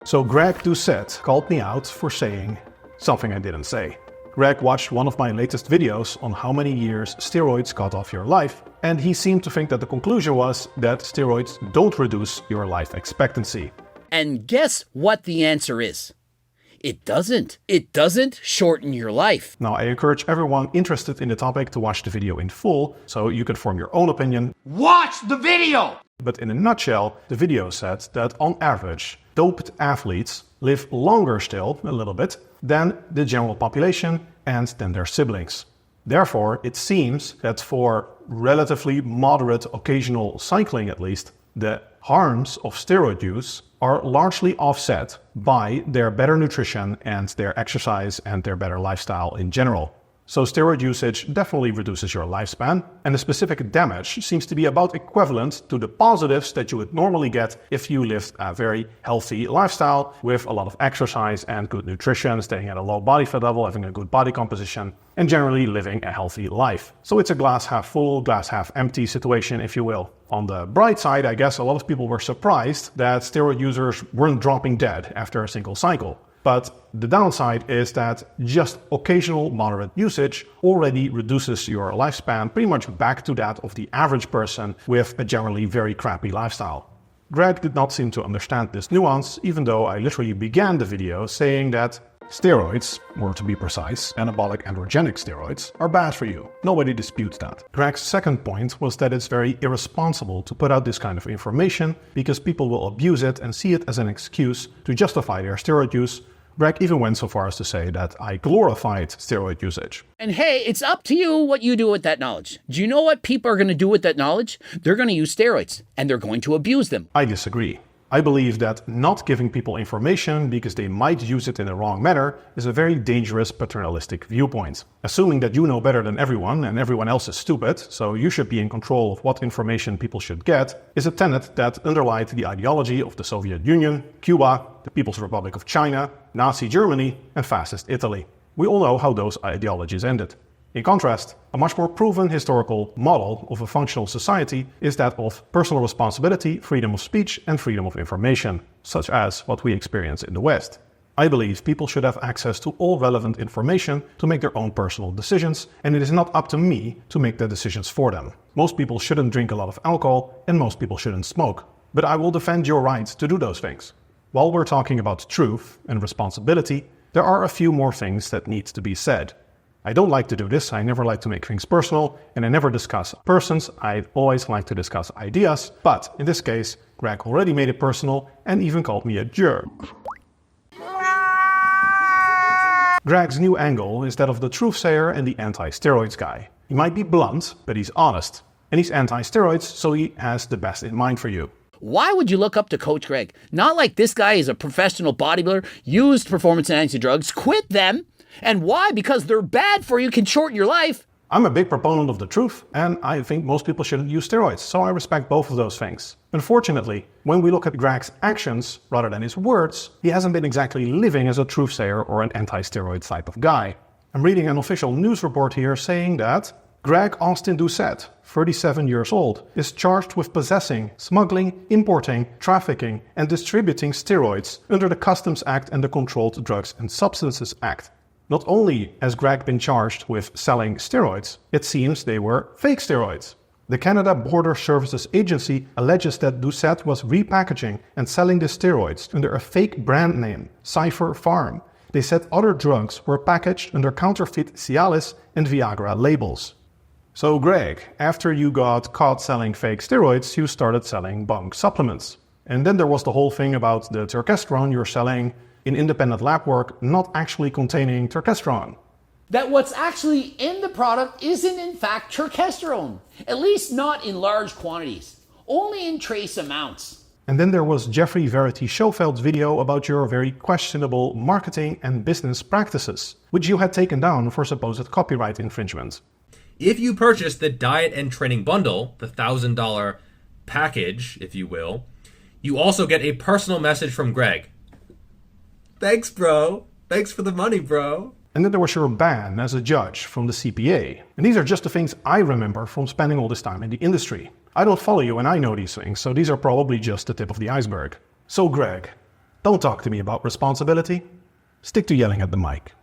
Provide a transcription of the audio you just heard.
So Greg Doucette called me out for saying something I didn't say. Greg watched one of my latest videos on how many years steroids cut off your life, and he seemed to think that the conclusion was that steroids don't reduce your life expectancy. And guess what the answer is? It doesn't. It doesn't shorten your life. Now, I encourage everyone interested in the topic to watch the video in full, so you can form your own opinion. Watch the video! But in a nutshell, the video said that on average, doped athletes live longer still, a little bit, than the general population and than their siblings. Therefore, it seems that for relatively moderate occasional cycling at least, the harms of steroid use are largely offset by their better nutrition and their exercise and their better lifestyle in general. So steroid usage definitely reduces your lifespan, and the specific damage seems to be about equivalent to the positives that you would normally get if you lived a very healthy lifestyle with a lot of exercise and good nutrition, staying at a low body fat level, having a good body composition, and generally living a healthy life. So it's a glass half full, glass half empty situation, if you will. On the bright side, I guess a lot of people were surprised that steroid users weren't dropping dead after a single cycle. But the downside is that just occasional moderate usage already reduces your lifespan pretty much back to that of the average person with a generally very crappy lifestyle. Greg did not seem to understand this nuance, even though I literally began the video saying that steroids, or to be precise, anabolic androgenic steroids, are bad for you. Nobody disputes that. Greg's second point was that it's very irresponsible to put out this kind of information because people will abuse it and see it as an excuse to justify their steroid use. Greg even went so far as to say that I glorified steroid usage. And hey, it's up to you what you do with that knowledge. Do you know what people are going to do with that knowledge? They're going to use steroids and they're going to abuse them. I disagree. I believe that not giving people information because they might use it in the wrong manner is a very dangerous paternalistic viewpoint. Assuming that you know better than everyone and everyone else is stupid, so you should be in control of what information people should get, is a tenet that underlied the ideology of the Soviet Union, Cuba, the People's Republic of China, Nazi Germany, and fascist Italy. We all know how those ideologies ended. In contrast, a much more proven historical model of a functional society is that of personal responsibility, freedom of speech, and freedom of information, such as what we experience in the West. I believe people should have access to all relevant information to make their own personal decisions, and it is not up to me to make the decisions for them. Most people shouldn't drink a lot of alcohol, and most people shouldn't smoke. But I will defend your right to do those things. While we're talking about truth and responsibility, there are a few more things that need to be said. I don't like to do this, I never like to make things personal, and I never discuss persons, I always like to discuss ideas, but in this case, Greg already made it personal and even called me a jerk. Greg's new angle is that of the truthsayer and the anti-steroids guy. He might be blunt, but he's honest. And he's anti-steroids, so he has the best in mind for you. Why would you look up to Coach Greg? Not like this guy is a professional bodybuilder, used performance-enhancing drugs, quit them. And why? Because they're bad for you, can shorten your life. I'm a big proponent of the truth, and I think most people shouldn't use steroids, so I respect both of those things. Unfortunately, when we look at Greg's actions rather than his words, he hasn't been exactly living as a truthsayer or an anti-steroid type of guy. I'm reading an official news report here saying that Greg Austin Doucette, 37 years old, is charged with possessing, smuggling, importing, trafficking, and distributing steroids under the Customs Act and the Controlled Drugs and Substances Act. Not only has Greg been charged with selling steroids, it seems they were fake steroids. The Canada Border Services Agency alleges that Doucette was repackaging and selling the steroids under a fake brand name, Cypher Farm. They said other drugs were packaged under counterfeit Cialis and Viagra labels. So Greg, after you got caught selling fake steroids, you started selling bunk supplements. And then there was the whole thing about the testosterone you're selling in independent lab work not actually containing testosterone. That what's actually in the product isn't in fact testosterone, at least not in large quantities, only in trace amounts. And then there was Jeffrey Verity Schofeld's video about your very questionable marketing and business practices, which you had taken down for supposed copyright infringement. If you purchase the diet and training bundle, the $1,000 package, if you will, you also get a personal message from Greg. Thanks, bro. Thanks for the money, bro. And then there was your ban as a judge from the CPA. And these are just the things I remember from spending all this time in the industry. I don't follow you and I know these things, so these are probably just the tip of the iceberg. So Greg, Don't talk to me about responsibility. Stick to yelling at the mic.